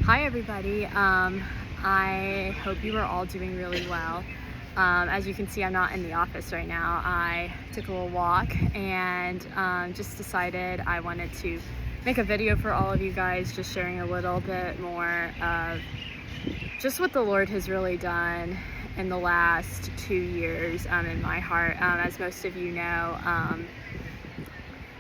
Hi, everybody. I hope you are all doing really well. As you can see, I'm not in the office right now. I took a little walk and just decided I wanted to make a video for all of you guys, just sharing a little bit more of just what the Lord has really done in the last 2 years in my heart. As most of you know,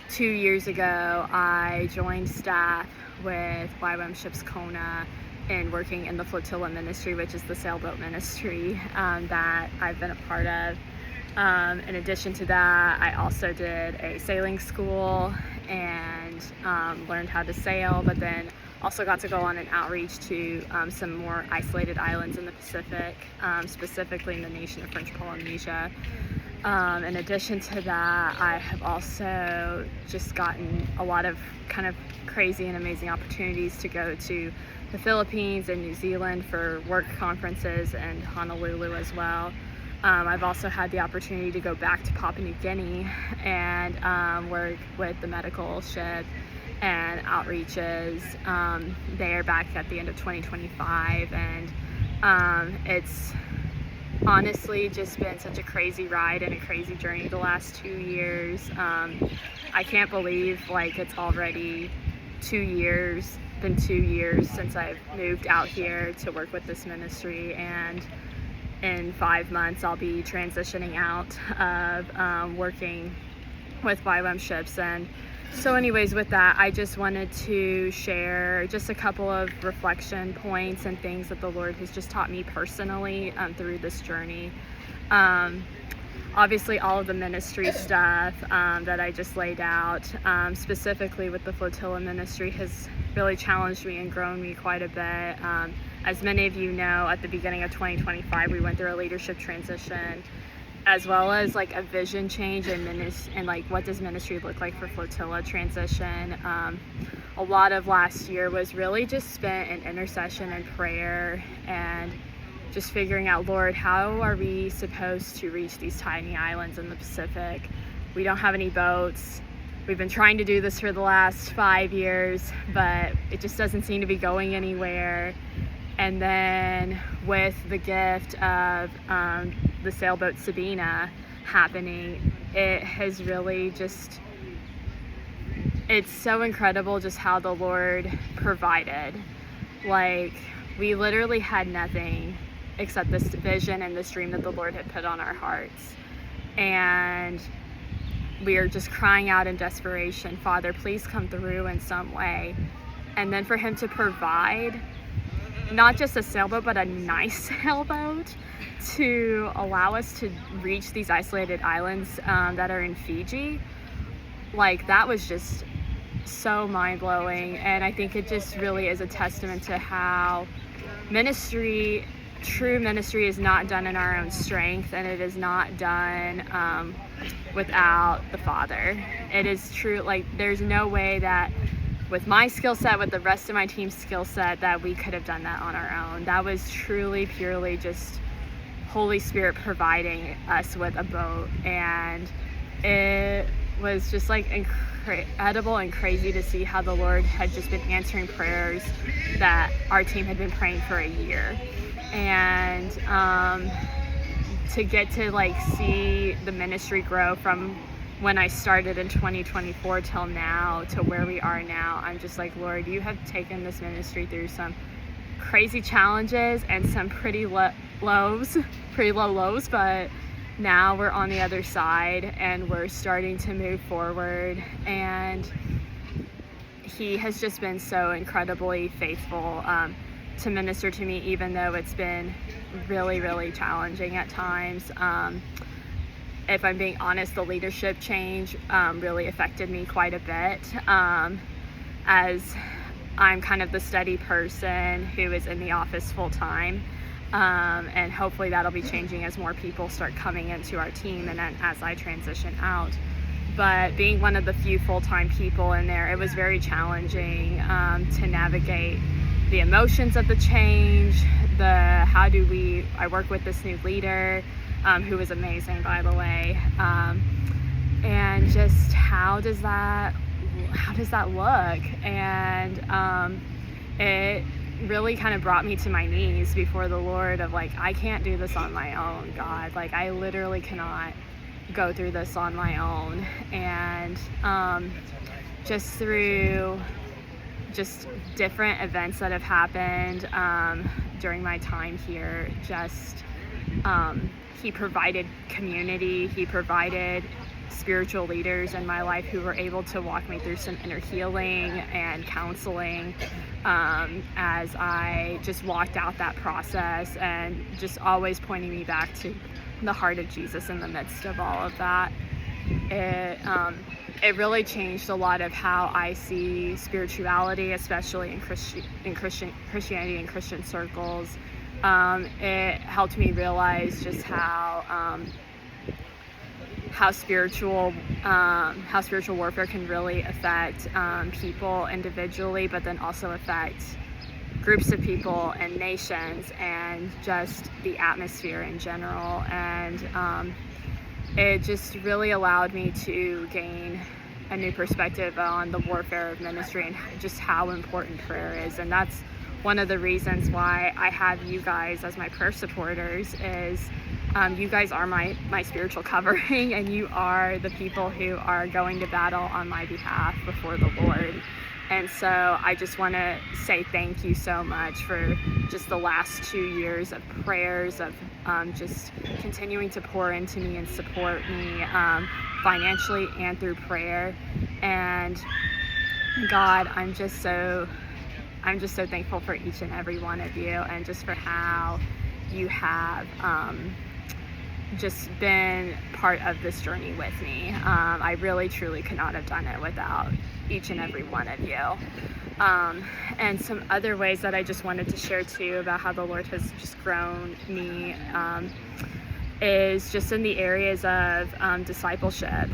2 years ago, I joined staff with YWAM Ships Kona and working in the flotilla ministry, which is the sailboat ministry that I've been a part of. In addition to that, I also did a sailing school and learned how to sail, but then also got to go on an outreach to some more isolated islands in the Pacific, specifically in the nation of French Polynesia. In addition to that, I have also just gotten a lot of kind of crazy and amazing opportunities to go to the Philippines and New Zealand for work conferences, and Honolulu as well. I've also had the opportunity to go back to Papua New Guinea and work with the medical ship and outreaches there back at the end of 2025, and it's honestly just been such a crazy ride and a crazy journey the last 2 years. I can't believe it's already 2 years, been 2 years since I've moved out here to work with this ministry, and in 5 months I'll be transitioning out of working with YWAM Ships. And so anyways, with that, I just wanted to share just a couple of reflection points and things that the Lord has just taught me personally through this journey. Obviously, all of the ministry stuff that I just laid out, specifically with the flotilla ministry, has really challenged me and grown me quite a bit. As many of you know, at the beginning of 2025, we went through a leadership transition, as well as a vision change and what does ministry look like for flotilla transition. A lot of last year was really just spent in intercession and prayer and just figuring out, Lord, how are we supposed to reach these tiny islands in the Pacific? We don't have any boats. We've been trying to do this for the last 5 years, but it just doesn't seem to be going anywhere. And then with the gift of the sailboat Sabina happening, it has really just, it's so incredible just how the Lord provided. We literally had nothing except this vision and this dream that the Lord had put on our hearts. And we are just crying out in desperation, Father, please come through in some way. And then for him to provide not just a sailboat, but a nice sailboat to allow us to reach these isolated islands that are in Fiji, that was just so mind-blowing. And I think it just really is a testament to how true ministry is not done in our own strength, and it is not done without the Father. It is true, there's no way that with my skill set, with the rest of my team's skill set, that we could have done that on our own. That was truly, purely just Holy Spirit providing us with a boat. And it was just incredible and crazy to see how the Lord had just been answering prayers that our team had been praying for a year. And to get to see the ministry grow from when I started in 2024 till now to where we are now, I'm just Lord, you have taken this ministry through some crazy challenges and some pretty low lows, but now we're on the other side and we're starting to move forward. And he has just been so incredibly faithful to minister to me, even though it's been really, really challenging at times. If I'm being honest, the leadership change really affected me quite a bit, as I'm kind of the steady person who is in the office full time, and hopefully that'll be changing as more people start coming into our team and then as I transition out. But being one of the few full-time people in there, it was very challenging to navigate the emotions of the change, I work with this new leader, who is amazing, by the way, and just how does that look? And it really kind of brought me to my knees before the Lord of like, I can't do this on my own, God. Like, I literally cannot go through this on my own. And just through just different events that have happened during my time here, just he provided community, he provided spiritual leaders in my life who were able to walk me through some inner healing and counseling as I just walked out that process, and just always pointing me back to the heart of Jesus in the midst of all of that. It really changed a lot of how I see spirituality, especially in Christianity and Christian circles. It helped me realize just how spiritual warfare can really affect people individually, but then also affect groups of people and nations and just the atmosphere in general. And it just really allowed me to gain a new perspective on the warfare of ministry and just how important prayer is. And that's one of the reasons why I have you guys as my prayer supporters is you guys are my spiritual covering, and you are the people who are going to battle on my behalf before the Lord. And so I just want to say thank you so much for just the last 2 years of prayers, of just continuing to pour into me and support me financially and through prayer. And God, I'm just so thankful for each and every one of you, and just for how you have just been part of this journey with me. I really truly could not have done it without each and every one of you. And some other ways that I just wanted to share too about how the Lord has just grown me is just in the areas of discipleship.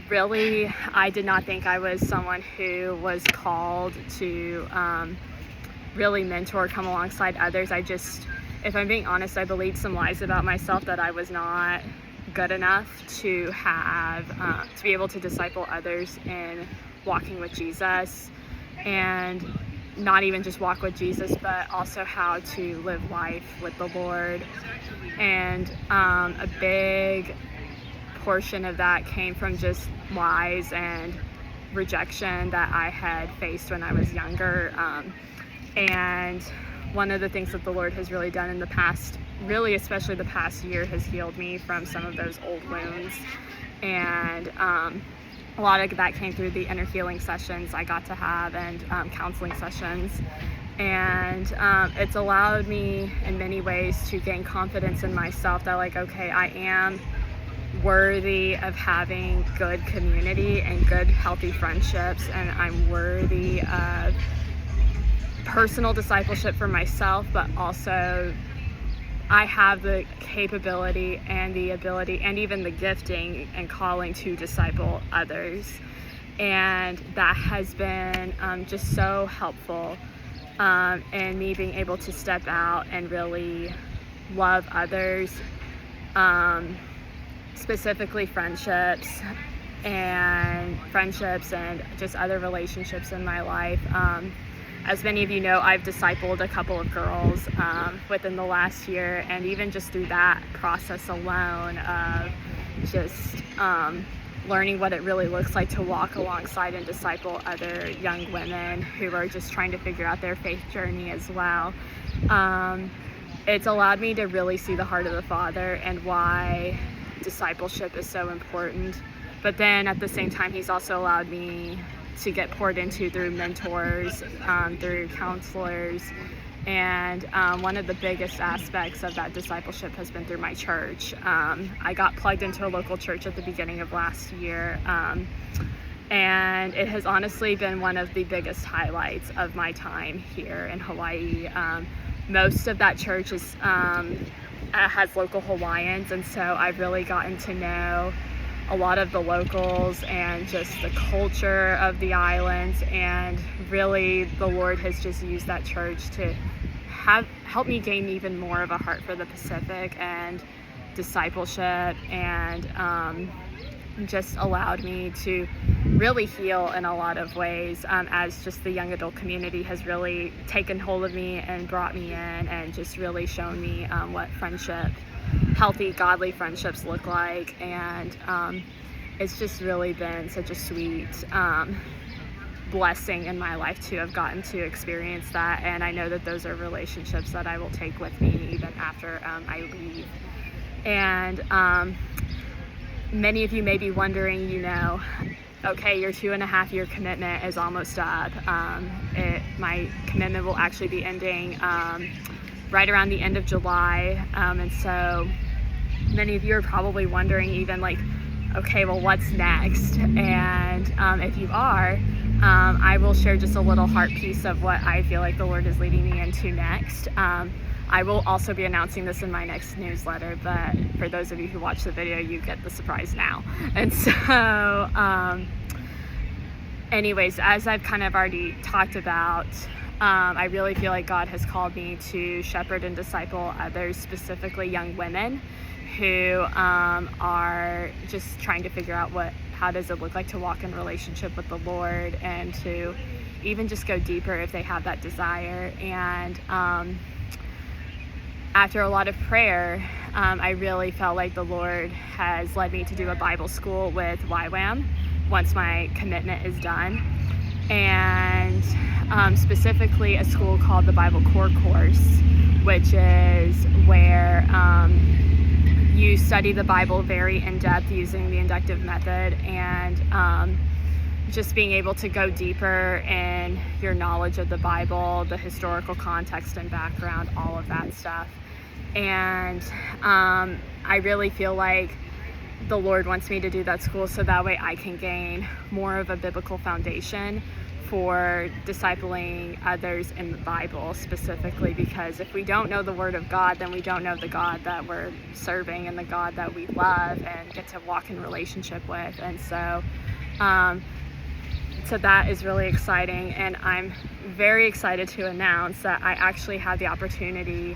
Really, I did not think I was someone who was called to really mentor, come alongside others. If I'm being honest, I believed some lies about myself, that I was not good enough to have, to be able to disciple others in walking with Jesus, and not even just walk with Jesus, but also how to live life with the Lord. And a big portion of that came from just lies and rejection that I had faced when I was younger. And one of the things that the Lord has really done in the past, really especially the past year, has healed me from some of those old wounds. And a lot of that came through the inner healing sessions I got to have, and counseling sessions. And it's allowed me in many ways to gain confidence in myself that, like, okay, I am worthy of having good community and good healthy friendships, and I'm worthy of personal discipleship for myself, but also I have the capability and the ability and even the gifting and calling to disciple others. And that has been just so helpful in me being able to step out and really love others, specifically friendships and just other relationships in my life. As many of you know, I've discipled a couple of girls within the last year, and even just through that process alone of just learning what it really looks like to walk alongside and disciple other young women who are just trying to figure out their faith journey as well. It's allowed me to really see the heart of the Father and why discipleship is so important. But then at the same time, He's also allowed me to get poured into through mentors, through counselors. And one of the biggest aspects of that discipleship has been through my church. I got plugged into a local church at the beginning of last year, and it has honestly been one of the biggest highlights of my time here in Hawaii. Most of that church has local Hawaiians, and so I've really gotten to know a lot of the locals and just the culture of the islands. And really, the Lord has just used that church to help me gain even more of a heart for the Pacific and discipleship, and just allowed me to really heal in a lot of ways, as just the young adult community has really taken hold of me and brought me in and just really shown me what healthy, godly friendships look like. And it's just really been such a sweet blessing in my life to have gotten to experience that. And I know that those are relationships that I will take with me even after I leave. And many of you may be wondering, okay, your 2.5-year commitment is almost up. My commitment will actually be ending right around the end of July. And so many of you are probably wondering even okay, well, what's next? And if you are, I will share just a little heart piece of what I feel like the Lord is leading me into next. I will also be announcing this in my next newsletter, but for those of you who watch the video, you get the surprise now. And so, anyways, as I've kind of already talked about, I really feel like God has called me to shepherd and disciple others, specifically young women who are just trying to figure out how does it look like to walk in relationship with the Lord, and to even just go deeper if they have that desire. And after a lot of prayer, I really felt like the Lord has led me to do a Bible school with YWAM once my commitment is done. And specifically a school called the Bible Core Course, which is where you study the Bible very in depth using the inductive method, and just being able to go deeper in your knowledge of the Bible, the historical context and background, all of that stuff. And I really feel like the Lord wants me to do that school so that way I can gain more of a biblical foundation for discipling others in the Bible specifically, because if we don't know the Word of God, then we don't know the God that we're serving and the God that we love and get to walk in relationship with. And so that is really exciting, and I'm very excited to announce that I actually had the opportunity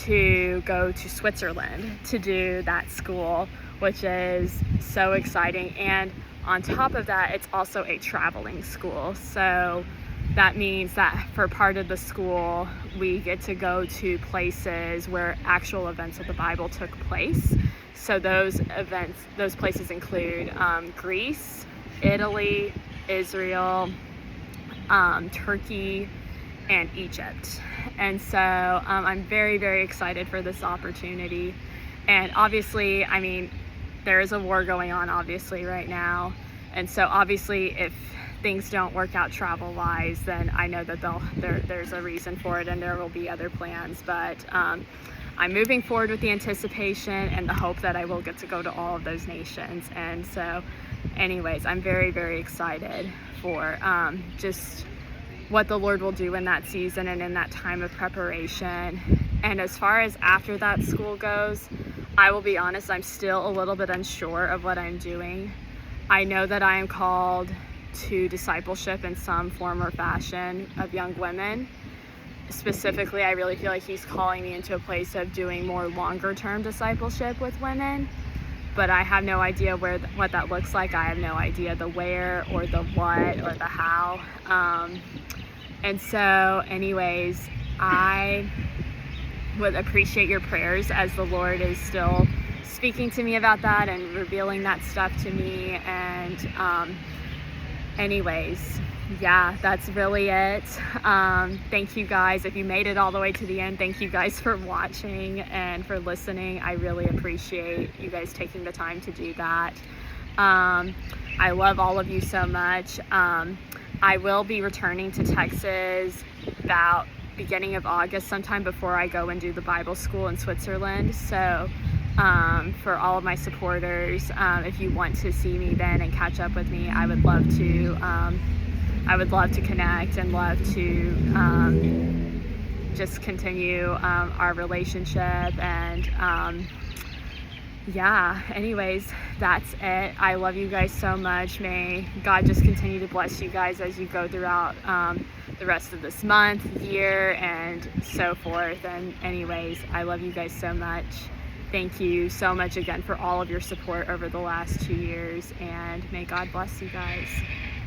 to go to Switzerland to do that school, which is so exciting. And on top of that, it's also a traveling school. So that means that for part of the school, we get to go to places where actual events of the Bible took place. So those places include Greece, Italy, Israel, Turkey, and Egypt. And so I'm very, very excited for this opportunity. And obviously, there is a war going on obviously right now. And so obviously if things don't work out travel wise, then I know that there's a reason for it and there will be other plans. But I'm moving forward with the anticipation and the hope that I will get to go to all of those nations. And so anyways, I'm very, very excited for just what the Lord will do in that season and in that time of preparation. And as far as after that school goes, I will be honest, I'm still a little bit unsure of what I'm doing. I know that I am called to discipleship in some form or fashion of young women. Specifically, I really feel like He's calling me into a place of doing more longer term discipleship with women, but I have no idea what that looks like. I have no idea the where or the what or the how. And so anyways, I would appreciate your prayers as the Lord is still speaking to me about that and revealing that stuff to me. And anyways, yeah, that's really it. Thank you guys. If you made it all the way to the end, thank you guys for watching and for listening. I really appreciate you guys taking the time to do that. I love all of you so much. I will be returning to Texas about beginning of August, sometime before I go and do the Bible school in Switzerland. So for all of my supporters, if you want to see me then and catch up with me, I would love to connect and love to just continue our relationship. And yeah, anyways, that's it. I love you guys so much. May God just continue to bless you guys as you go throughout the rest of this month, year, and so forth. And anyways, I love you guys so much. thank you so much again for all of your support over the last 2 years, and may God bless you guys.